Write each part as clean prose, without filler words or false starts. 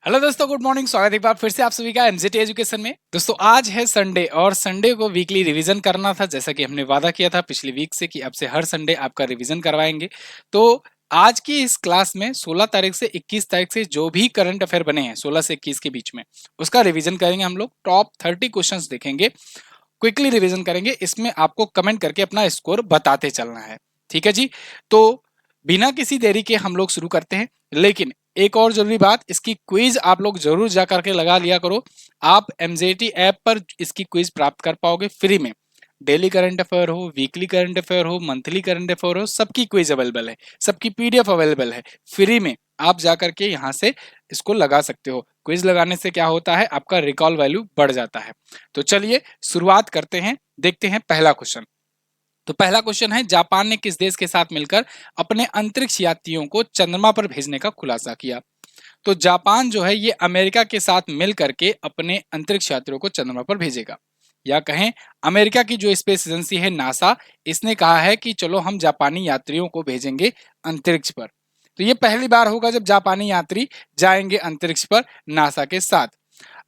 Hello दोस्तों, good morning. स्वागत है एक बार फिर से आप सभी का एमजेटी एजुकेशन में। दोस्तों आज है संडे और संडे को वीकली रिवीजन करना था, जैसा कि हमने वादा किया था पिछली वीक से कि अब से हर संडे आपका रिवीजन करवाएंगे। तो आज की इस क्लास में 16 तारीख से 21 तारीख से जो भी करंट अफेयर बने हैं 16 से 21 के बीच में उसका रिवीजन करेंगे। हम लोग टॉप 30 क्वेश्चंस देखेंगे, क्विकली रिवीजन करेंगे। इसमें आपको कमेंट करके अपना स्कोर बताते चलना है, ठीक है जी। तो बिना किसी देरी के हम लोग शुरू करते हैं। लेकिन एक और जरूरी बात, इसकी क्विज आप लोग जरूर जा करके लगा लिया करो। आप एमजेटी ऐप पर इसकी क्विज प्राप्त कर पाओगे फ्री में। डेली करंट अफेयर हो, वीकली करंट अफेयर हो, मंथली करंट अफेयर हो, सबकी क्विज अवेलेबल है, सबकी पीडीएफ अवेलेबल है फ्री में। आप जा करके यहाँ से इसको लगा सकते हो। क्विज लगाने से क्या होता है, आपका रिकॉल वैल्यू बढ़ जाता है। तो चलिए शुरुआत करते हैं, देखते हैं पहला क्वेश्चन। तो पहला क्वेश्चन है, जापान ने किस देश के साथ मिलकर अपने अंतरिक्ष यात्रियों को चंद्रमा पर भेजने का खुलासा किया? तो जापान जो है ये अमेरिका के साथ मिल करके अपने अंतरिक्ष यात्रियों को चंद्रमा पर भेजेगा। या कहें अमेरिका की जो स्पेस एजेंसी है नासा, इसने कहा है कि चलो हम जापानी यात्रियों को भेजेंगे अंतरिक्ष पर। तो ये पहली बार होगा जब जापानी यात्री जाएंगे अंतरिक्ष पर नासा के साथ।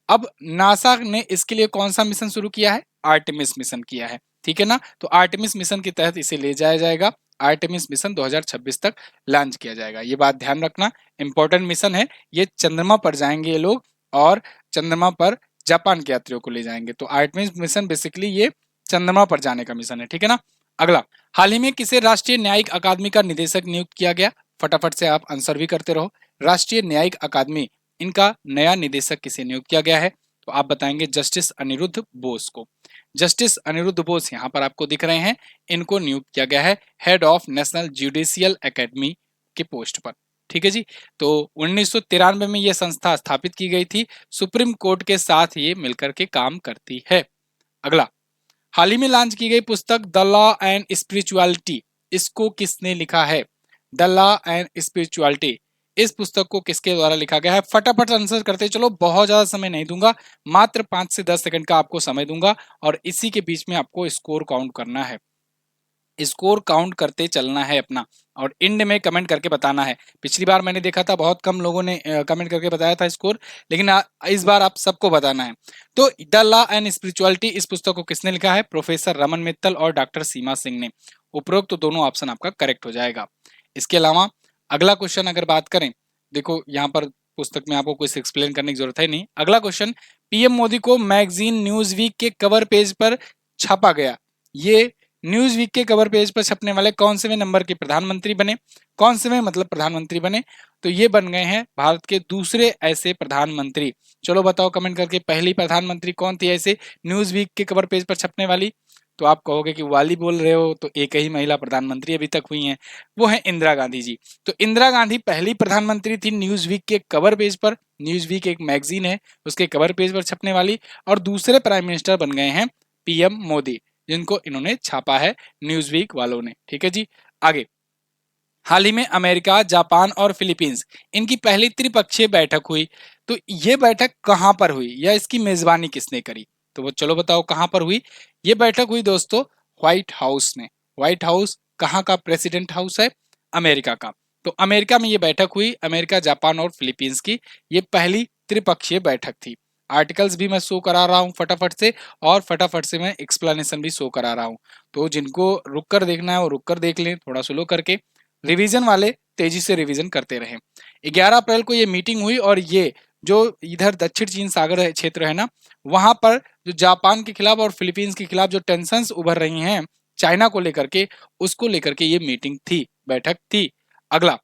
अब नासा ने इसके लिए कौन सा मिशन शुरू किया है? आर्टेमिस मिशन किया है, ठीक है ना। तो आर्टेमिस मिशन के तहत इसे ले जाया जाएगा। आर्टेमिस मिशन 2026 तक लॉन्च किया जाएगा, ये बात ध्यान रखना। इंपॉर्टेंट मिशन है ये। चंद्रमा पर जाएंगे ये लोग और चंद्रमा पर जापान के यात्रियों को ले जाएंगे। तो आर्टेमिस मिशन बेसिकली ये चंद्रमा पर जाने का मिशन है, ठीक है ना। अगला, हाल ही में किसे राष्ट्रीय न्यायिक अकादमी का निदेशक नियुक्त किया गया? फटाफट से आप आंसर भी करते रहो। राष्ट्रीय न्यायिक अकादमी, इनका नया निदेशक किसे नियुक्त किया गया है? तो आप बताएंगे जस्टिस अनिरुद्ध बोस को। जस्टिस अनिरुद्ध बोस यहाँ पर आपको दिख रहे हैं, इनको नियुक्त किया गया है head of national judicial academy के पोस्ट पर, ठीक है जी। तो 1993 में यह संस्था स्थापित की गई थी। सुप्रीम कोर्ट के साथ ये मिलकर के काम करती है। अगला, हाल ही में लॉन्च की गई पुस्तक द लॉ एंड स्पिरिचुअलिटी, इसको किसने लिखा है? द लॉ एंड स्पिरिचुअलिटी, इस पुस्तक को किसके द्वारा लिखा गया है? फटाफट आंसर करते चलो, बहुत ज्यादा समय नहीं दूंगा, मात्र 5 से 10 सेकंड का आपको समय दूंगा और इसी के बीच में आपको स्कोर काउंट करना है। स्कोर काउंट करते चलना है अपना और एंड में कमेंट करके बताना है। पिछली बार मैंने देखा था बहुत कम लोगों ने कमेंट करके बताया था स्कोर, लेकिन इस बार आप सबको बताना है। तो द लॉ एंड स्पिरिचुअलिटी, इस पुस्तक को किसने लिखा है? प्रोफेसर रमन मित्तल और डॉक्टर सीमा सिंह ने। उपरोक्त तो दोनों ऑप्शन आपका करेक्ट हो जाएगा। इसके अलावा अगला क्वेश्चन अगर बात करें, देखो यहाँ पर पुस्तक में आपको कुछ एक्सप्लेन करने की जरूरत है नहीं। अगला क्वेश्चन, पीएम मोदी को मैगजीन न्यूज वीक के कवर पेज पर छापा गया। ये न्यूज वीक के कवर पेज पर छपने वाले कौन से नंबर के प्रधानमंत्री बने? कौन से मतलब प्रधानमंत्री बने? तो ये बन गए हैं भारत के दूसरे ऐसे प्रधानमंत्री। चलो बताओ कमेंट करके, पहली प्रधानमंत्री कौन थी ऐसे न्यूज वीक के कवर पेज पर छपने वाली? तो आप कहोगे कि वाली बोल रहे हो, तो एक ही महिला प्रधानमंत्री अभी तक हुई हैं, वो है इंदिरा गांधी जी। तो इंदिरा गांधी पहली प्रधानमंत्री थी न्यूज वीक के कवर पेज पर। न्यूज वीक एक मैगजीन है, उसके कवर पेज पर छपने वाली। और दूसरे प्राइम मिनिस्टर बन गए हैं पीएम मोदी, जिनको इन्होंने छापा है न्यूज वीक वालों ने, ठीक है जी। आगे, हाल ही में अमेरिका, जापान और फिलीपींस, इनकी पहली त्रिपक्षीय बैठक हुई। तो ये बैठक कहां पर हुई या इसकी मेजबानी किसने करी? तो वो चलो बताओ कहां पर हुई। ये बैठक हुई दोस्तों व्हाइट हाउस में। व्हाइट हाउस कहां का प्रेसिडेंट हाउस है? अमेरिका का। तो अमेरिका में ये बैठक हुई, अमेरिका, जापान और फिलीपींस की ये पहली त्रिपक्षीय बैठक थी। आर्टिकल्स भी मैं शो करा रहा हूं फटाफट से, और फटाफट से मैं एक्सप्लेनेशन भी शो करा रहा हूं। तो जिनको रुक कर देखना है वो रुक कर देख लें, थोड़ा स्लो करके। रिवीजन वाले तेजी से रिवीजन करते रहें। 11 अप्रैल को ये मीटिंग हुई और ये जो इधर दक्षिण चीन सागर क्षेत्र है ना, वहां पर जो जापान के खिलाफ और फिलीपींस के खिलाफ जो टेंशन्स उभर रही हैं चाइना को लेकर के, उसको लेकर के ये मीटिंग थी, बैठक थी। अगला,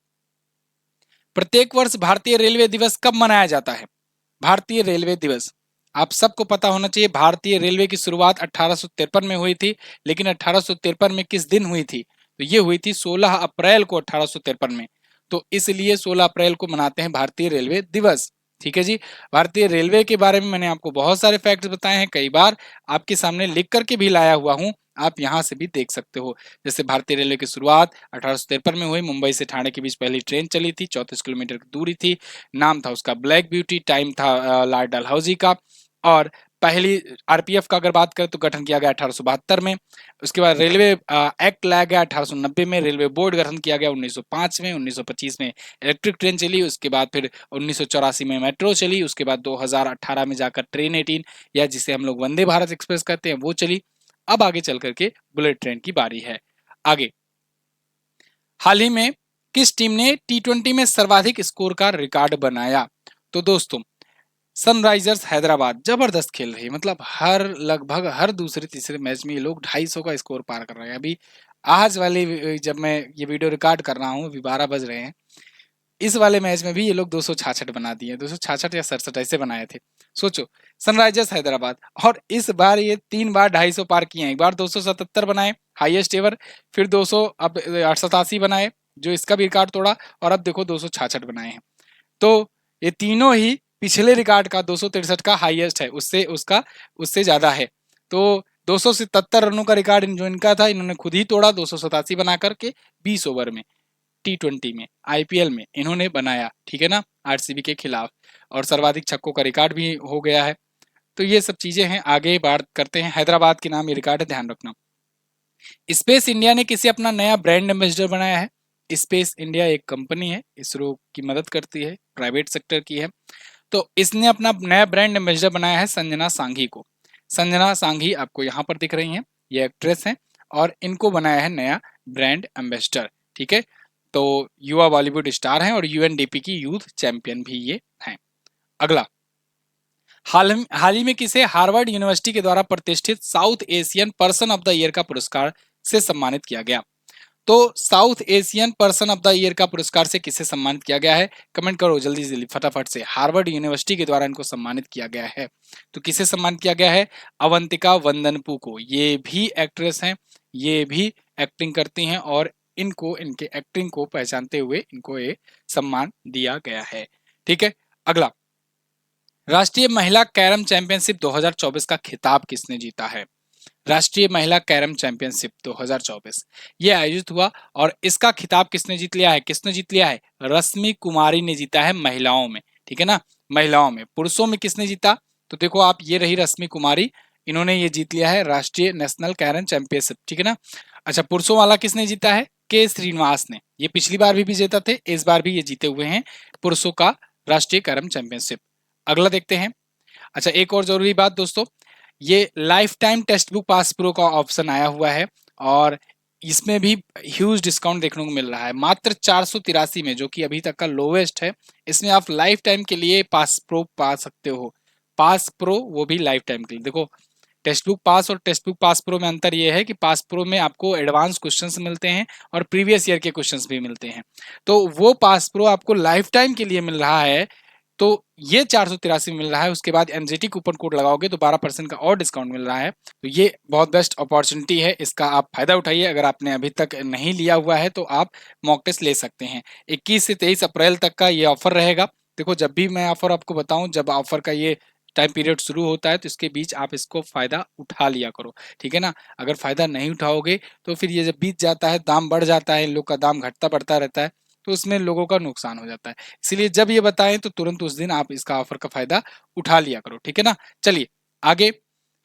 प्रत्येक वर्ष भारतीय रेलवे दिवस कब मनाया जाता है? भारतीय रेलवे दिवस आप सबको पता होना चाहिए। भारतीय रेलवे की शुरुआत 1853 में हुई थी, लेकिन 1853 में किस दिन हुई थी? तो ये हुई थी 16 अप्रैल को 1853 में। तो इसलिए 16 अप्रैल को मनाते हैं भारतीय रेलवे दिवस, ठीक है जी। भारतीय रेलवे के बारे में मैंने आपको बहुत सारे फैक्ट्स बताए हैं, कई बार आपके सामने लिख करके भी लाया हुआ हूं, आप यहां से भी देख सकते हो। जैसे भारतीय रेलवे की शुरुआत 1853 में हुई, मुंबई से ठाणे के बीच पहली ट्रेन चली थी, 34 किलोमीटर की दूरी थी। नाम था उसका ब्लैक ब्यूटी, टाइम था लॉर्ड डलहौजी का। और पहली आरपीएफ का अगर बात करें तो गठन किया गया 1872 में। उसके बाद रेलवे एक्ट लाया गया 1890 में। रेलवे बोर्ड गठन किया गया 1905 में। 1925 में इलेक्ट्रिक ट्रेन चली। उसके बाद फिर 1984 में मेट्रो चली। उसके बाद 2018 में जाकर ट्रेन 18 या जिसे हम लोग वंदे भारत एक्सप्रेस कहते हैं वो चली। अब आगे चल करके बुलेट ट्रेन की बारी है। आगे हाल ही में किस टीम ने टी20 में सर्वाधिक स्कोर का रिकॉर्ड बनाया? तो दोस्तों सनराइजर्स हैदराबाद जबरदस्त खेल रही है, मतलब लगभग हर दूसरे तीसरे मैच में ये लोग 250 का स्कोर पार कर रहे हैं। अभी आज वाले जब मैं ये वीडियो रिकॉर्ड कर रहा हूँ अभी 12 बज रहे हैं, इस वाले मैच में भी ये लोग 266 बना दिए, 266 या 67 ऐसे बनाए थे। सोचो सनराइजर्स हैदराबाद, और इस बार ये 3 बार 250 पार किए हैं। एक बार 277 बनाए हाईएस्ट एवर, फिर 200 अब 87 बनाए जो इसका भी रिकॉर्ड तोड़ा, और अब देखो 266 बनाए हैं। तो ये तीनों ही पिछले रिकॉर्ड का 263 का हाईएस्ट है, उससे ज्यादा है। तो 277 रनों का रिकॉर्ड जो इनका था इन्होंने खुद ही तोड़ा 287 बना करके 20 ओवर में टी20 में आईपीएल में इन्होंने बनाया, ठीक है ना, आरसीबी के खिलाफ, और सर्वाधिक छक्कों का रिकॉर्ड भी हो गया है। तो ये सब चीजें हैं। आगे बात करते हैं, हैदराबाद के नाम ये रिकॉर्ड है, ध्यान रखना। स्पेस इंडिया ने किसे अपना नया ब्रांड एम्बेसडर बनाया है? स्पेस इंडिया एक कंपनी है, इसरो की मदद करती है, प्राइवेट सेक्टर की है। तो इसने अपना नया ब्रांड एम्बेसडर बनाया है संजना सांघी को। संजना सांघी आपको यहाँ पर दिख रही हैं, ये एक्ट्रेस हैं, और इनको बनाया है नया ब्रांड एम्बेसडर, ठीक है। तो युवा बॉलीवुड स्टार हैं और यूएनडीपी की यूथ चैंपियन भी ये हैं। अगला, हाल ही में किसे हार्वर्ड यूनिवर्सिटी के द्वारा प्रतिष्ठित south Asian person of the year का पुरस्कार से सम्मानित किया गया? तो south Asian person of the year का पुरस्कार से किसे सम्मानित किया गया है? कमेंट करो जल्दी जल्दी फटाफट से। हार्वर्ड यूनिवर्सिटी के द्वारा इनको सम्मानित किया गया है। तो किसे सम्मानित किया गया है? अवंतिका वंदनपू को। ये भी एक्ट्रेस हैं, ये भी एक्टिंग करती हैं, और इनको इनके एक्टिंग को पहचानते हुए इनको ये सम्मान दिया गया है, ठीक है। अगला, राष्ट्रीय महिला कैरम चैंपियनशिप 2024 का खिताब किसने जीता है? राष्ट्रीय महिला कैरम चैंपियनशिप 2024 ये आयोजित हुआ, और इसका खिताब किसने जीत लिया है? किसने जीत लिया है? रश्मि कुमारी ने जीता है महिलाओं में, ठीक है ना, महिलाओं में। पुरुषों में किसने जीता? तो देखो आप, ये रही रश्मि कुमारी, इन्होंने ये जीत लिया है राष्ट्रीय नेशनल कैरम चैंपियनशिप, ठीक है ना। अच्छा, पुरुषों वाला किसने जीता है? के श्रीनिवास ने। ये पिछली बार भी विजेता थे, इस बार भी ये जीते हुए हैं पुरुषों का राष्ट्रीय कैरम चैंपियनशिप। अगला देखते हैं। अच्छा, एक और जरूरी बात दोस्तों, ये life time text book pass pro का ऑप्शन आया हुआ है, और इसमें भी ह्यूज डिस्काउंट देखने को मिल रहा है। मात्र 483 में, जो कि अभी तक का लोवेस्ट है, इसमें आप लाइफ टाइम के लिए पास प्रो पा सकते हो। पास प्रो, वो भी लाइफ टाइम के लिए। देखो, टेक्स्ट बुक पास और टेक्स्ट बुक पास प्रो में अंतर ये है कि पास प्रो में आपको एडवांस क्वेश्चंस मिलते हैं और प्रीवियस ईयर के क्वेश्चंस भी मिलते हैं। तो वो पास प्रो आपको लाइफ टाइम के लिए मिल रहा है, तो ये 483 मिल रहा है। उसके बाद एनजीटी कूपन कोड लगाओगे तो 12% का और डिस्काउंट मिल रहा है। तो ये बहुत बेस्ट अपॉर्चुनिटी है, इसका आप फायदा उठाइए। अगर आपने अभी तक नहीं लिया हुआ है तो आप मॉक टेस्ट ले सकते हैं। 21 से 23 अप्रैल तक का ये ऑफर रहेगा। देखो, जब भी मैं ऑफर आपको बताऊं, जब ऑफर का ये टाइम पीरियड शुरू होता है तो इसके बीच आप इसको फायदा उठा लिया करो, ठीक है ना। अगर फायदा नहीं उठाओगे तो फिर ये जब बीत जाता है, दाम बढ़ जाता है, इन लोग का दाम घटता बढ़ता रहता है, तो उसमें लोगों का नुकसान हो जाता है। इसीलिए जब ये बताएं तो तुरंत उस दिन आप इसका ऑफर का फायदा उठा लिया करो, ठीक है ना। चलिए आगे,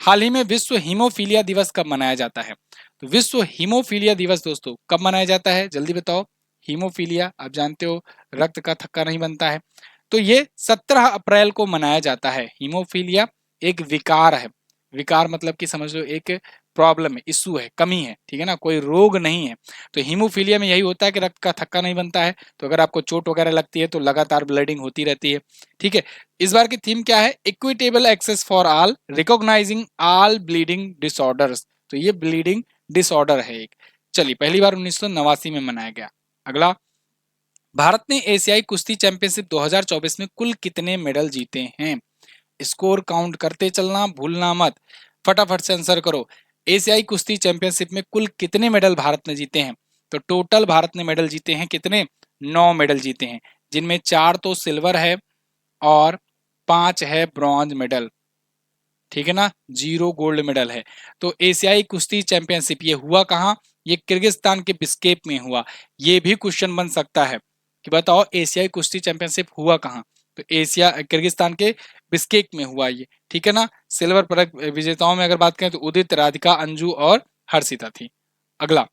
हाल ही में विश्व हीमोफीलिया दिवस कब मनाया जाता है? तो विश्व हीमोफीलिया दिवस दोस्तों कब मनाया जाता है, जल्दी बताओ। हीमोफीलिया आप जानते हो, रक्त का थक्का नहीं बनता है। तो ये 17 अप्रैल को मनाया जाता है। हीमोफीलिया एक विकार है, विकार मतलब कि समझ लो एक प्रॉब्लम है, इशू है, कमी है, ठीक है ना, कोई रोग नहीं है। तो हीमोफीलिया में यही होता है कि रक्त का थक्का नहीं बनता है। तो अगर आपको चोट वगैरह लगती है तो लगातार ब्लीडिंग होती रहती है, ठीक है। इस बार की थीम क्या है? Equitable access for all, recognizing all bleeding disorders. तो ये ब्लीडिंग डिसऑर्डर है एक। चलिए, पहली बार 1989 में मनाया गया। अगला, भारत ने एशियाई कुश्ती चैंपियनशिप 2024 में कुल कितने मेडल जीते हैं? स्कोर काउंट करते चलना, भूलना मत, फटाफट से आंसर करो। एशियाई कुश्ती चैंपियनशिप में कुल कितने मेडल भारत ने जीते हैं? तो टोटल भारत ने मेडल जीते हैं कितने? 9 मेडल जीते हैं, जिनमें 4 तो सिल्वर है और 5 है ब्रॉन्ज मेडल, ठीक है ना, 0 गोल्ड मेडल है। तो एशियाई कुश्ती चैंपियनशिप ये हुआ कहाँ? ये किर्गिस्तान के बिस्केक में हुआ। ये भी क्वेश्चन बन सकता है कि बताओ एशियाई कुश्ती चैंपियनशिप हुआ कहाँ? तो एशिया किर्गिस्तान के बिस्केक में हुआ ये, ठीक है ना। सिल्वर पदक विजेताओं में अगर बात करें तो उदित, राधिका, अंजू और हर्षिता थी। अगला,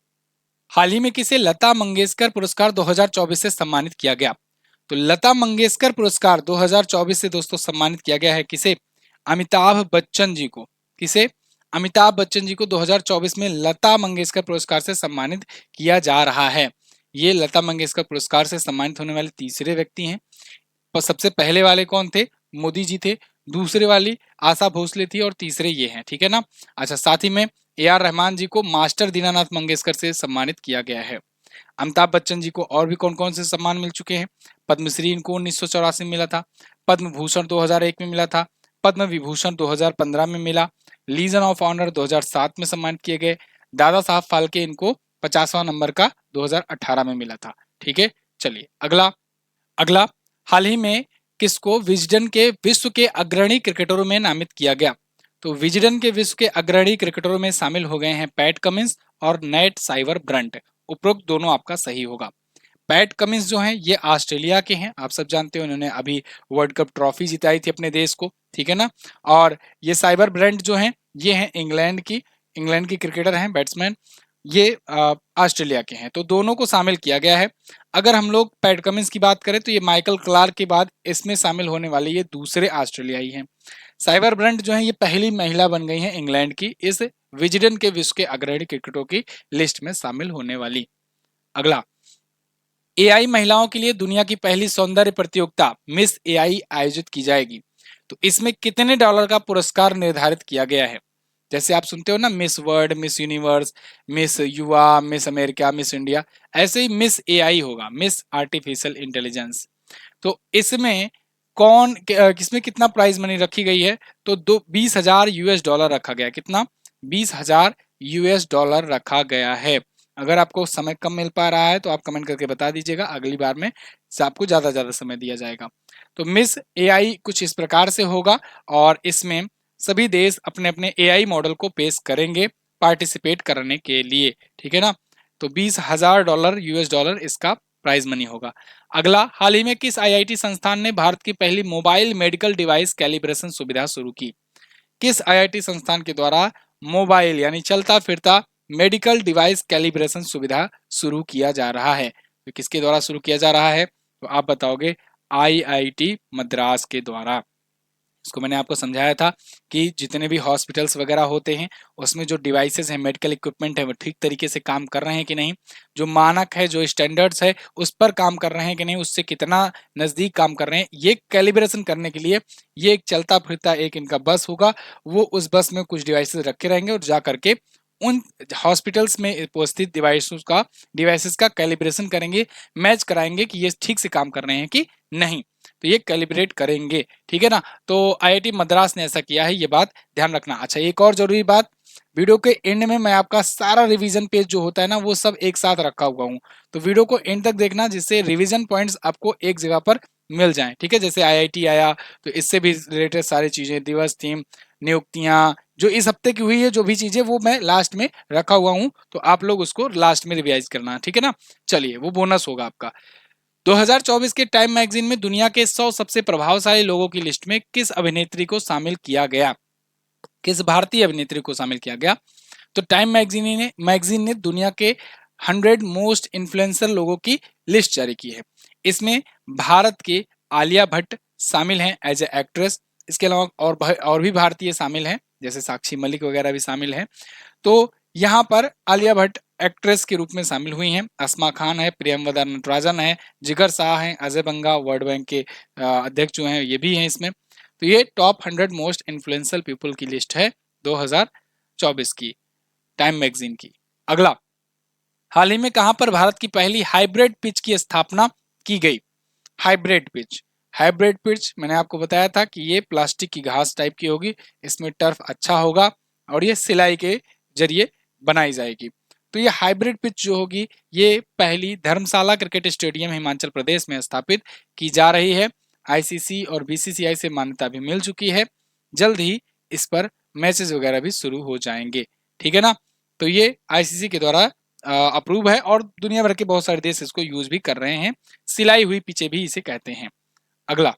हाल ही में किसे लता मंगेशकर पुरस्कार 2024 से सम्मानित किया गया? तो लता मंगेशकर पुरस्कार 2024 से दोस्तों सम्मानित किया गया है किसे? अमिताभ बच्चन जी को। किसे? अमिताभ बच्चन जी को 2024 में लता मंगेशकर पुरस्कार से सम्मानित किया जा रहा है। ये लता मंगेशकर पुरस्कार से सम्मानित होने वाले तीसरे व्यक्ति हैं। सबसे पहले वाले कौन थे? मोदी जी थे। दूसरे वाली आशा भोसले थी और तीसरे ये हैं, ठीक है ना। अच्छा, साथ ही में ए आर रहमान जी को मास्टर दीनानाथ मंगेशकर से सम्मानित किया गया है। अमिताभ बच्चन जी को और भी कौन कौन से सम्मान मिल चुके हैं? पद्मश्री इनको 1984 में मिला था, पद्म भूषण 2001 में मिला था, पद्म विभूषण 2015 में मिला, लीजन ऑफ ऑनर 2007 में सम्मानित किए गए, दादा साहब फाल्के इनको 50वां नंबर का 2018 में मिला था। ठीक है, चलिए अगला। अगला, हाल ही में किसको विजडन के विश्व के अग्रणी क्रिकेटरों में नामित किया गया? तो विजडन के विश्व के अग्रणी क्रिकेटरों में शामिल हो गए हैं पैट कमिंस और नेट साइवर ब्रंट। उपरोक्त दोनों आपका सही होगा। पैट कमिंस जो हैं ये ऑस्ट्रेलिया के हैं, आप सब जानते हो, उन्होंने अभी वर्ल्ड कप ट्रॉफी जिताई थी अपने देश को, ठीक है ना। और ये साइबर ब्रंट जो हैं ये हैं इंग्लैंड की क्रिकेटर हैं, बैट्समैन। ये ऑस्ट्रेलिया के हैं, तो दोनों को शामिल किया गया है। अगर हम लोग पैट कमिंस की बात करें तो ये माइकल क्लार्क के बाद इसमें शामिल होने वाले ये दूसरे ऑस्ट्रेलियाई हैं। साइबर ब्रंट जो है ये पहली महिला बन गई हैं इंग्लैंड की इस विजडन के विश्व के अग्रणी क्रिकेटरों की लिस्ट में शामिल होने वाली। अगला, एआई महिलाओं के लिए दुनिया की पहली सौंदर्य प्रतियोगिता मिस एआई आयोजित की जाएगी। तो इसमें कितने डॉलर का पुरस्कार निर्धारित किया गया है? जैसे आप सुनते हो ना, miss world, miss universe, miss युवा, मिस अमेरिका, मिस इंडिया, ऐसे ही मिस एआई होगा, मिस आर्टिफिशियल इंटेलिजेंस। तो इसमें किसमें कितना प्राइज मनी रखी गई है? तो 20,000 यूएस डॉलर रखा गया। कितना? 20,000 यूएस डॉलर रखा गया है। अगर आपको समय कम मिल पा रहा है तो आप कमेंट करके बता दीजिएगा, अगली बार में से आपको ज्यादा समय दिया जाएगा। तो मिस एआई कुछ इस प्रकार से होगा और इसमें सभी देश अपने अपने एआई मॉडल को पेश करेंगे पार्टिसिपेट करने के लिए, ठीक है ना। तो 20,000 डॉलर यूएस डॉलर इसका प्राइज मनी होगा। अगला, हाल ही में किस आईआईटी संस्थान ने भारत की पहली मोबाइल मेडिकल डिवाइस कैलिब्रेशन सुविधा शुरू की? किस आईआईटी संस्थान के द्वारा मोबाइल यानी चलता फिरता मेडिकल डिवाइस कैलिब्रेशन सुविधा शुरू किया जा रहा है? तो किसके द्वारा शुरू किया जा रहा है? तो आप बताओगे आईआईटी मद्रास के द्वारा। इसको मैंने आपको समझाया था कि जितने भी हॉस्पिटल्स वगैरह होते हैं उसमें जो डिवाइसेस हैं, मेडिकल इक्विपमेंट है, वो ठीक तरीके से काम कर रहे हैं कि नहीं, जो मानक है, जो स्टैंडर्ड्स है उस पर काम कर रहे हैं कि नहीं, उससे कितना नजदीक काम कर रहे हैं, ये कैलिब्रेशन करने के लिए ये एक चलता फिरता एक इनका बस होगा। वो उस बस में कुछ डिवाइसेस रखे रहेंगे और जा करके उन हॉस्पिटल्स में उपस्थित डिवाइसेस का कैलिब्रेशन करेंगे, मैच कराएंगे कि ये ठीक से काम कर रहे हैं कि नहीं। तो ये कैलिब्रेट करेंगे, ठीक है ना। तो आईआईटी मद्रास ने ऐसा किया है, ये बात ध्यान रखना। अच्छा, एक और जरूरी बात, वीडियो के एंड में मैं आपका सारा रिवीजन पेज जो होता है ना वो सब एक साथ रखा हुआ हूँ, तो वीडियो को एंड तक देखना जिससे रिवीजन पॉइंट्स आपको एक जगह पर मिल जाएं, ठीक है। जैसे आईआईटी आया तो इससे भी रिलेटेड सारी चीजें, दिवस, थीम, नियुक्तियां, जो इस हफ्ते की हुई है जो भी चीजें, वो मैं लास्ट में रखा हुआ हूँ, तो आप लोग उसको लास्ट में रिवाइज करना, ठीक है ना। चलिए, वो बोनस होगा आपका। 2024 के टाइम मैगजीन में दुनिया के 100 सबसे प्रभावशाली लोगों की लिस्ट में किस अभिनेत्री को शामिल किया गया? किस भारतीय अभिनेत्री को शामिल किया गया? तो टाइम मैगजीन ने दुनिया के 100 मोस्ट इन्फ्लुएंसर लोगों की लिस्ट जारी की है। इसमें भारत के आलिया भट्ट शामिल हैं एज ए एक्ट्रेस। इसके अलावा और भी भारतीय शामिल हैं, जैसे साक्षी मलिक वगैरह भी शामिल हैं। तो यहाँ पर आलिया भट्ट एक्ट्रेस के रूप में शामिल हुई हैं। अस्मा खान है, प्रियमवदा नटराजन है, जिगर शाह हैं, अजय बंगा वर्ल्ड बैंक के अध्यक्ष जो हैं ये भी हैं इसमें। तो ये टॉप 100 मोस्ट इन्फ्लुएंशियल पीपल की लिस्ट है 2024 की, टाइम मैगजीन की। अगला, हाल ही में कहां पर भारत की पहली हाइब्रिड पिच की स्थापना की गई? हाइब्रिड पिच मैंने आपको बताया था कि ये प्लास्टिक की घास टाइप की होगी, इसमें टर्फ अच्छा होगा और ये सिलाई के जरिए बनाई जाएगी। तो ये हाइब्रिड पिच जो होगी ये पहली धर्मशाला क्रिकेट स्टेडियम हिमाचल प्रदेश में स्थापित की जा रही है। आईसीसी और बीसीसीआई से मान्यता भी मिल चुकी है, जल्द ही इस पर मैचेस वगैरह भी शुरू हो जाएंगे, ठीक है ना। तो ये आईसीसी के द्वारा अप्रूव है और दुनिया भर के बहुत सारे देश इसको यूज भी कर रहे हैं। सिलाई हुई पिचे भी इसे कहते हैं। अगला,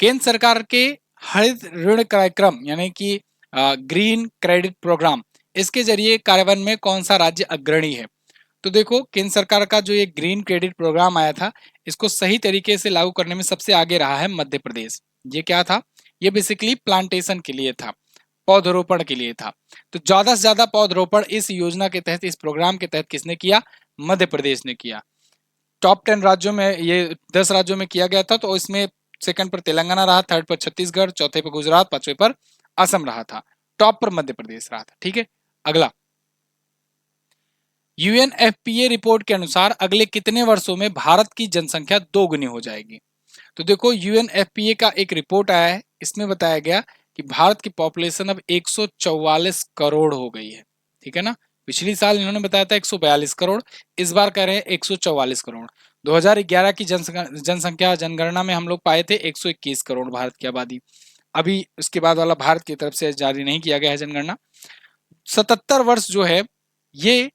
केंद्र सरकार के हरित ऋण कार्यक्रम यानी कि ग्रीन क्रेडिट प्रोग्राम, इसके जरिए कार्यान्वयन में कौन सा राज्य अग्रणी है? तो देखो, केंद्र सरकार का जो ये ग्रीन क्रेडिट प्रोग्राम आया था, इसको सही तरीके से लागू करने में सबसे आगे रहा है मध्य प्रदेश। ये क्या था? ये बेसिकली प्लांटेशन के लिए था, पौधरोपण के लिए था। तो ज्यादा से ज्यादा पौधरोपण इस योजना के तहत, इस प्रोग्राम के तहत किसने किया? मध्य प्रदेश ने किया। टॉप 10 राज्यों में, ये 10 राज्यों में किया गया था। तो इसमें सेकंड पर तेलंगाना रहा, थर्ड पर छत्तीसगढ़, चौथे पर गुजरात, पांचवे पर असम रहा था, टॉप पर मध्य प्रदेश रहा था। ठीक है, अगला, यूएनएफपीए रिपोर्ट के अनुसार अगले कितने वर्षों में भारत की जनसंख्या दोगुनी हो जाएगी? तो देखो, यूएनएफपीए का एक रिपोर्ट आया है, इसमें बताया गया कि भारत की पॉपुलेशन अब 144 करोड़ हो गई है। ठीक है ना, पिछली साल इन्होंने बताया था 142 करोड़, इस बार कह रहे हैं 144 करोड़। 2011 की जनसंख्या जनगणना में हम लोग पाए थे 121 करोड़ भारत की आबादी। अभी उसके बाद वाला भारत की तरफ से जारी नहीं किया गया है जनगणना। 77 वर्ष जो है, ये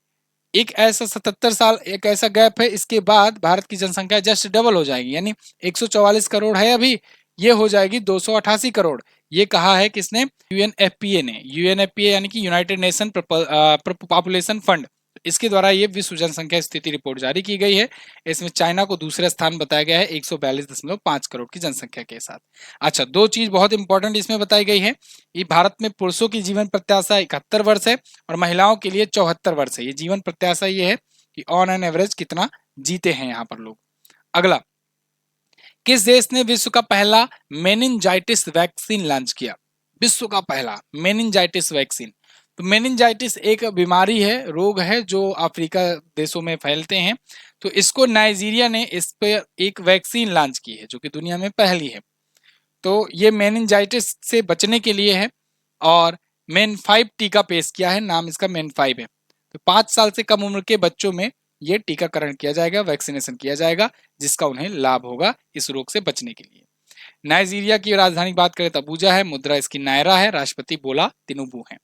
एक ऐसा 77 साल एक ऐसा गैप है, इसके बाद भारत की जनसंख्या जस्ट डबल हो जाएगी, यानी 144 करोड़ है अभी, ये हो जाएगी 288 करोड़। ये कहा है किसने? यूएनएफपीए ने। यूएनएफपीए यानी कि यूनाइटेड नेशन पॉपुलेशन फंड, इसके द्वारा ये विश्व जनसंख्या स्थिति रिपोर्ट जारी की गई है। इसमें चाइना को दूसरे स्थान बताया गया है 142.5 करोड़ की जनसंख्या के साथ। अच्छा, दो चीज बहुत इंपॉर्टेंट इसमें बताई गई है। ये भारत में पुरुषों की जीवन प्रत्याशा 71 वर्ष है और महिलाओं के लिए 74 वर्ष है। ये जीवन प्रत्याशा ये है कि ऑन एन एवरेज कितना जीते हैं यहाँ पर लोग। अगला, किस देश ने विश्व का पहला मेनिनजाइटिस वैक्सीन लॉन्च किया? विश्व का पहला मेनिनजाइटिस वैक्सीन। तो मेनिनजाइटिस एक बीमारी है, रोग है जो अफ्रीका देशों में फैलते हैं। तो इसको नाइजीरिया ने इस पे एक वैक्सीन लॉन्च की है, जो कि दुनिया में पहली है। तो ये मेनिनजाइटिस से बचने के लिए है और मेन 5 टीका पेश किया है, नाम इसका मेन 5 है। तो 5 साल से कम उम्र के बच्चों में ये टीकाकरण किया जाएगा, वैक्सीनेशन किया जाएगा, जिसका उन्हें लाभ होगा इस रोग से बचने के लिए। नाइजीरिया की राजधानी बात करें तो अबूजा है, मुद्रा इसकी नायरा है, राष्ट्रपति बोला तिनुबू है।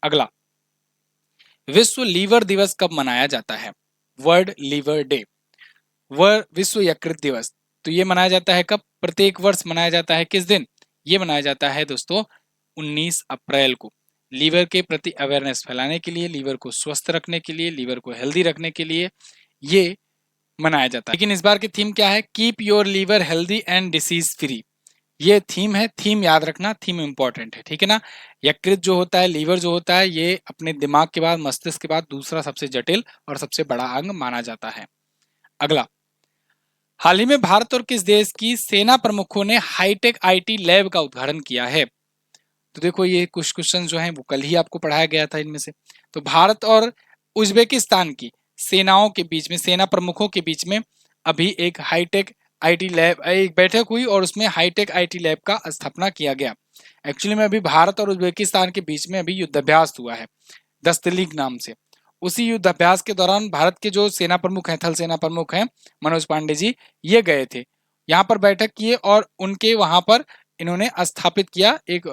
अगला, विश्व लीवर दिवस कब मनाया जाता है? वर्ल्ड लीवर डे, विश्व यकृत दिवस। तो ये मनाया जाता है कब? प्रत्येक वर्ष मनाया जाता है किस दिन? ये मनाया जाता है दोस्तों 19 अप्रैल को। लीवर के प्रति अवेयरनेस फैलाने के लिए, लीवर को स्वस्थ रखने के लिए, लीवर को हेल्दी रखने के लिए ये मनाया जाता है। लेकिन इस बार की थीम क्या है? Keep your liver healthy and disease free. ये थीम है, थीम याद रखना, थीम इंपॉर्टेंट है। ठीक है ना, यकृत जो होता है, लीवर जो होता है, ये अपने दिमाग के बाद, मस्तिष्क के बाद दूसरा सबसे जटिल और सबसे बड़ा अंग माना जाता है। अगला, हाल ही में भारत और किस देश की सेना प्रमुखों ने हाईटेक आईटी लैब का उद्घाटन किया है? तो देखो, ये कुछ क्वेश्चन जो हैं वो कल ही आपको पढ़ाया गया था इनमें से। तो भारत और उज्बेकिस्तान की सेनाओं के बीच में, सेना प्रमुखों के बीच में अभी एक हाईटेक आईटी लैब, एक बैठक हुई और उसमें हाईटेक आईटी लैब का स्थापना किया गया। एक्चुअली में अभी भारत और उज्बेकिस्तान के बीच में अभी युद्धाभ्यास हुआ है दस्तलीग नाम से। उसी युद्धाभ्यास के दौरान भारत के जो सेना प्रमुख हैं, थल सेना प्रमुख हैं मनोज पांडे जी, ये गए थे यहाँ पर, बैठक किए और उनके वहां पर इन्होंने स्थापित किया एक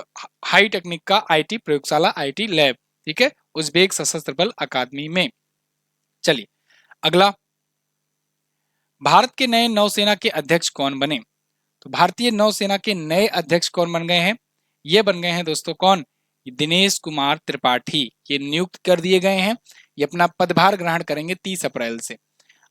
हाई टेक्निक का आईटी प्रयोगशाला, आईटी लैब। ठीक है, उज्बेक सशस्त्र बल अकादमी में। चलिए अगला, भारत के नए नौसेना के अध्यक्ष कौन बने? तो भारतीय नौसेना के नए अध्यक्ष कौन बन गए हैं? ये बन गए हैं दोस्तों कौन? दिनेश कुमार त्रिपाठी, ये नियुक्त कर दिए गए हैं। ये अपना पदभार ग्रहण करेंगे 30 अप्रैल से।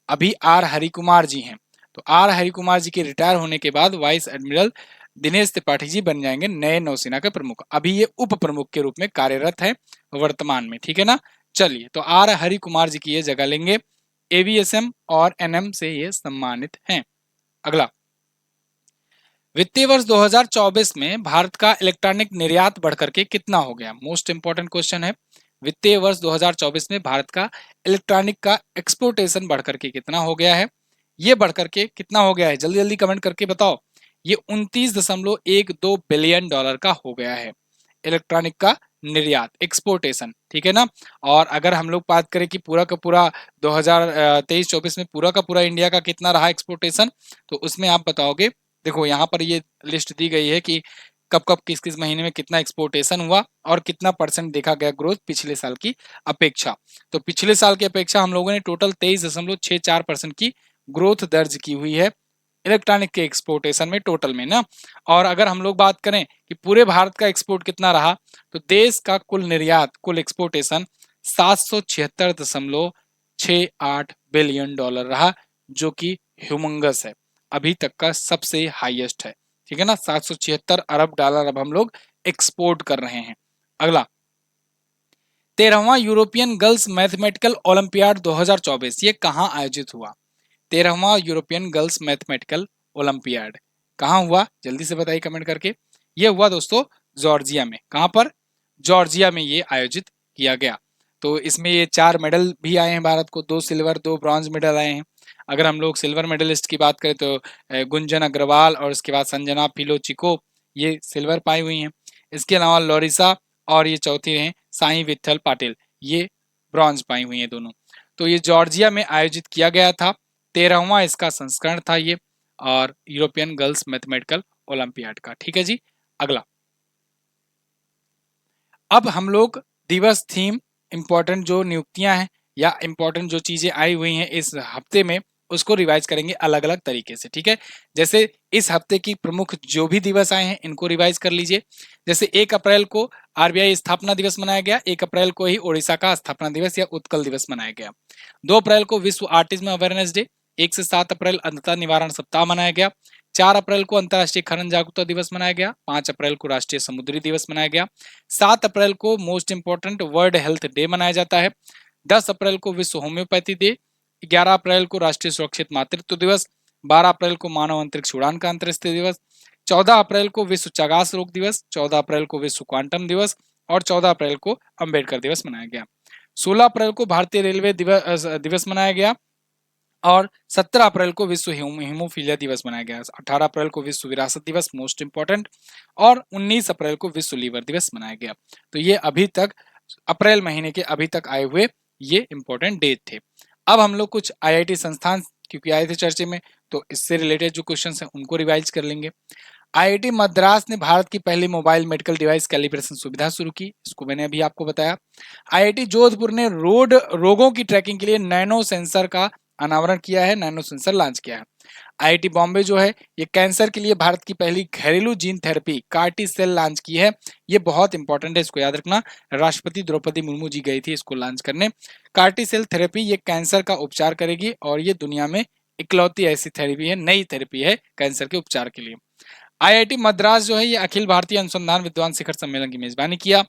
अभी आर हरिकुमार जी हैं, तो आर हरिकुमार जी के रिटायर होने के बाद वाइस एडमिरल दिनेश त्रिपाठी जी बन जाएंगे नए नौसेना के प्रमुख। अभी ये उप प्रमुख के रूप में कार्यरत है वर्तमान में। ठीक है ना, चलिए, तो आर हरिकुमार जी की ये जगह लेंगे। एवीएसएम और एनएम से ये सम्मानित हैं। अगला, वित्तीय वर्ष 2024 में भारत का इलेक्ट्रॉनिक निर्यात बढ़कर के कितना हो गया? मोस्ट इंपोर्टेंट क्वेश्चन है। वित्तीय वर्ष 2024 में भारत का इलेक्ट्रॉनिक का एक्सपोर्टेशन बढ़कर के कितना हो गया है? ये बढ़कर के कितना हो गया है? जल्दी जल्दी कमेंट करके बताओ। ये 29.12 बिलियन डॉलर का हो गया है इलेक्ट्रॉनिक का निर्यात, एक्सपोर्टेशन। ठीक है ना, और अगर हम लोग बात करें कि पूरा का पूरा 2023-24 में पूरा का पूरा इंडिया का कितना रहा एक्सपोर्टेशन, तो उसमें आप बताओगे। देखो, यहाँ पर ये लिस्ट दी गई है कि कब कब किस किस महीने में कितना एक्सपोर्टेशन हुआ और कितना परसेंट देखा गया ग्रोथ पिछले साल की अपेक्षा। तो पिछले साल की अपेक्षा हम लोगों ने टोटल 23.64% की ग्रोथ दर्ज की हुई है इलेक्ट्रॉनिक के एक्सपोर्टेशन में टोटल में ना। और अगर हम लोग बात करें कि पूरे भारत का एक्सपोर्ट कितना रहा, तो देश का कुल निर्यात, कुल एक्सपोर्टेशन 776.68 बिलियन डॉलर रहा, जो कि ह्यूमंगस है, अभी तक का सबसे हाईएस्ट है। ठीक है ना, 776 अरब डॉलर अब हम लोग एक्सपोर्ट कर रहे हैं। अगला, 13वां यूरोपियन गर्ल्स मैथमेटिकल ओलंपियाड 2024 ये कहाँ आयोजित हुआ? 13वां यूरोपियन गर्ल्स मैथमेटिकल ओलंपियाड कहाँ हुआ? जल्दी से बताइए कमेंट करके। ये हुआ दोस्तों जॉर्जिया में। कहाँ पर? जॉर्जिया में ये आयोजित किया गया। तो इसमें ये 4 मेडल भी आए हैं भारत को, 2 सिल्वर 2 ब्रॉन्ज मेडल आए हैं। अगर हम लोग सिल्वर मेडलिस्ट की बात करें तो गुंजन अग्रवाल और उसके बाद संजना फिलोचिको, ये सिल्वर पाई हुई हैं। इसके अलावा लोरिसा और ये चौथी हैं साई विठल पाटिल, ये ब्रॉन्ज पाई हुई हैं दोनों। तो ये जॉर्जिया में आयोजित किया गया था, 13वां इसका संस्करण था ये, और यूरोपियन गर्ल्स मैथमेटिकल ओलंपियाड का। ठीक है जी। अगला, अब हम लोग दिवस थीम, इंपॉर्टेंट जो नियुक्तियां हैं या इंपॉर्टेंट जो चीजें आई हुई हैं इस हफ्ते में, उसको रिवाइज करेंगे अलग अलग तरीके से। ठीक है, जैसे इस हफ्ते की प्रमुख जो भी दिवस आए हैं इनको रिवाइज कर लीजिए। जैसे 1 अप्रैल को आरबीआई स्थापना दिवस मनाया गया, 1 अप्रैल को ही ओडिशा का स्थापना दिवस या उत्कल दिवस मनाया गया। 2 अप्रैल को विश्व आर्टिज्म अवेयरनेस डे, 1 से 7 अप्रैल अंधता निवारण सप्ताह मनाया गया। 4 अप्रैल को अंतर्राष्ट्रीय खनन जागरूकता दिवस मनाया गया। 5 अप्रैल को राष्ट्रीय समुद्री दिवस मनाया गया। 7 अप्रैल को most important world health day मनाया जाता है। 10 अप्रैल को विश्व होम्योपैथी डे। 11 अप्रैल को राष्ट्रीय सुरक्षित मातृत्व दिवस। 12 अप्रैल को मानव अंतरिक्ष उड़ान का अंतर्राष्ट्रीय दिवस। 14 अप्रैल को विश्व चगास रोग दिवस। 14 अप्रैल को विश्व क्वांटम दिवस और 14 अप्रैल को अंबेडकर दिवस मनाया गया। 16 अप्रैल को भारतीय रेलवे दिवस मनाया गया और 17 अप्रैल को विश्व हीमोफीलिया दिवस मनाया गया। 18 अप्रैल को विश्व विरासत दिवस मोस्ट इंपोर्टेंट और 19 अप्रैल को विश्व लीवर दिवस मनाया गया। तो ये अभी तक अप्रैल महीने के अभी तक आए हुए ये इंपॉर्टेंट डेट थे। अब हम लोग कुछ आईआईटी संस्थान क्योंकि आए थे चर्चे में, तो इससे रिलेटेड जो क्वेश्चन हैं उनको रिवाइज कर लेंगे। आईआईटी मद्रास ने भारत की पहली मोबाइल मेडिकल डिवाइस कैलिब्रेशन सुविधा शुरू की, इसको मैंने अभी आपको बताया। आईआईटी जोधपुर ने रोगों की ट्रैकिंग के लिए नैनो सेंसर का अनावरण किया है, नैनो सेंसर लॉन्च किया है। आईआईटी बॉम्बे जो है ये कैंसर के लिए भारत की पहली घरेलू gene therapy CAR T cell launch की है। ये बहुत इंपॉर्टेंट है, इसको याद रखना। राष्ट्रपति द्रौपदी मुर्मू जी गई थी इसको लॉन्च करने। कार्टी सेल थेरेपी ये कैंसर का उपचार करेगी और ये दुनिया में इकलौती ऐसी थेरेपी है, नई थेरेपी है कैंसर के उपचार के लिए। आईआईटी मद्रास जो है ये अखिल भारतीय अनुसंधान विद्वान शिखर सम्मेलन की मेजबानी किया।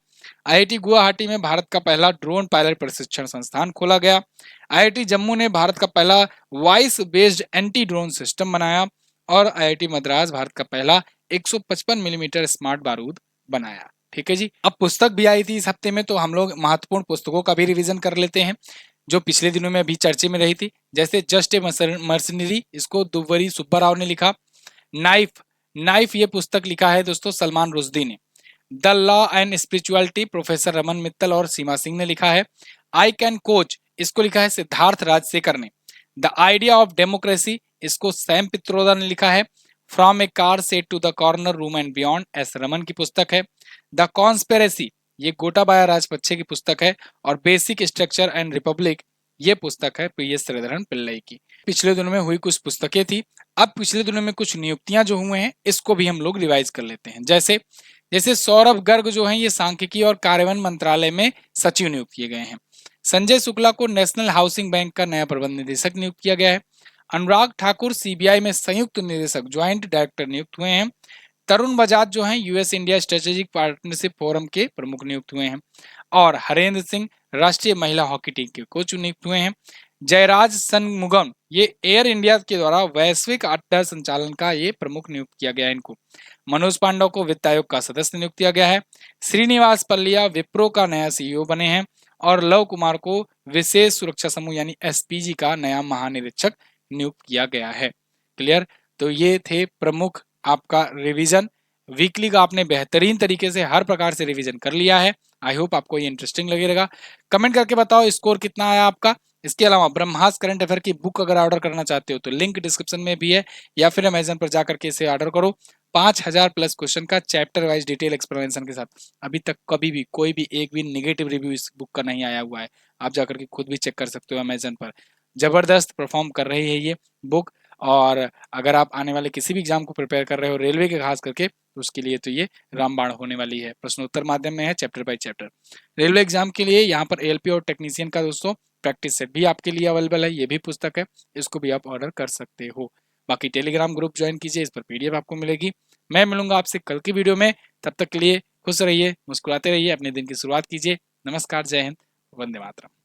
आईआईटी गुवाहाटी में भारत का पहला ड्रोन पायलट प्रशिक्षण संस्थान खोला गया। आईआईटी जम्मू ने भारत का पहला voice based anti drone system बनाया और आईआईटी मद्रास भारत का पहला 155 मिलीमीटर स्मार्ट बारूद बनाया। ठीक है जी। अब पुस्तक भी आई थी इस हफ्ते में, तो हम लोग महत्वपूर्ण पुस्तकों का भी रिवीजन कर लेते हैं जो पिछले दिनों में अभी चर्चे में रही थी। जैसे जस्ट ए मर्सनरी, इसको दुव्वरी सुब्बा राव ने लिखा। नाइफ नाइफ ये पुस्तक लिखा है दोस्तों सलमान रुश्दी ने। The law and spirituality professor Raman Mittal और सीमा सिंह ने लिखा है। आई कैन कोच इसको लिखा है सिद्धार्थ राजशेखर ने। द आइडिया ऑफ डेमोक्रेसी इसको सैम पित्रोदा ने लिखा है। From a car set to the corner room and beyond S Raman की पुस्तक है। द कॉन्स्पेरेसी ये गोटाबाया राजपक्षे की पुस्तक है और बेसिक स्ट्रक्चर एंड रिपब्लिक ये पुस्तक है पी एस श्रीधरन पिल्लई की। पिछले दिनों में हुई कुछ पुस्तकें थी। अब पिछले दिनों में कुछ नियुक्तियां जो हुए हैं इसको भी हम लोग रिवाइज कर लेते हैं। जैसे जैसे सौरभ गर्ग जो हैं ये सांख्यिकी और कार्यान्वयन मंत्रालय में सचिव नियुक्त किए गए हैं। संजय शुक्ला को नेशनल हाउसिंग बैंक का नया प्रबंध निदेशक नियुक्त किया गया है। अनुराग ठाकुर सीबीआई में संयुक्त निदेशक ज्वाइंट डायरेक्टर नियुक्त हुए हैं। तरुण बजाज जो हैं US India strategic partnership forum के प्रमुख नियुक्त हुए हैं और हरेंद्र सिंह राष्ट्रीय महिला हॉकी टीम के कोच नियुक्त हुए हैं। जयराज सनमुगम ये एयर इंडिया के द्वारा वैश्विक अड्डा संचालन का ये प्रमुख नियुक्त किया गया है इनको। मनोज पांडव को वित्त आयोग का सदस्य नियुक्त किया गया है। श्रीनिवास पल्लिया विप्रो का नया सीईओ बने हैं और लव कुमार को विशेष सुरक्षा समूह यानी एसपीजी का नया महानिरीक्षक नियुक्त किया गया है। क्लियर। तो ये थे प्रमुख आपका रिवीजन। वीकली का आपने बेहतरीन तरीके से हर प्रकार से रिवीजन कर लिया है। आई होप आपको ये इंटरेस्टिंग लगेगा। कमेंट करके बताओ स्कोर कितना आया आपका। इसके अलावा ब्रह्मास करंट अफेयर की बुक अगर ऑर्डर करना चाहते हो तो लिंक डिस्क्रिप्शन में भी है या फिर अमेजन पर जाकर के इसे ऑर्डर करो। 5000 प्लस क्वेश्चन का चैप्टर वाइज डिटेल एक्सप्लेनेशन के साथ। अभी तक कभी भी कोई भी एक भी नेगेटिव रिव्यू इस बुक का नहीं आया हुआ है। आप जाकर के खुद भी चेक कर सकते हो अमेजन पर। जबरदस्त परफॉर्म कर रही है ये बुक और अगर आप आने वाले किसी भी एग्जाम को प्रिपेयर कर रहे हो रेलवे के खास करके, तो उसके लिए तो ये रामबाण होने वाली है। प्रश्नोत्तर माध्यम में है, chapter by chapter. Railway exam के लिए यहाँ पर एएलपी और टेक्नीशियन का दोस्तों प्रैक्टिस सेट भी आपके लिए अवेलेबल है, ये भी पुस्तक है, इसको भी आप ऑर्डर कर सकते हो। बाकी टेलीग्राम ग्रुप ज्वाइन कीजिए, इस पर पीडीएफ आपको मिलेगी। मैं मिलूंगा आपसे कल की वीडियो में, तब तक के लिए खुश रहिए, मुस्कुराते रहिए, अपने दिन की शुरुआत कीजिए। नमस्कार, जय हिंद, वंदे मातरम।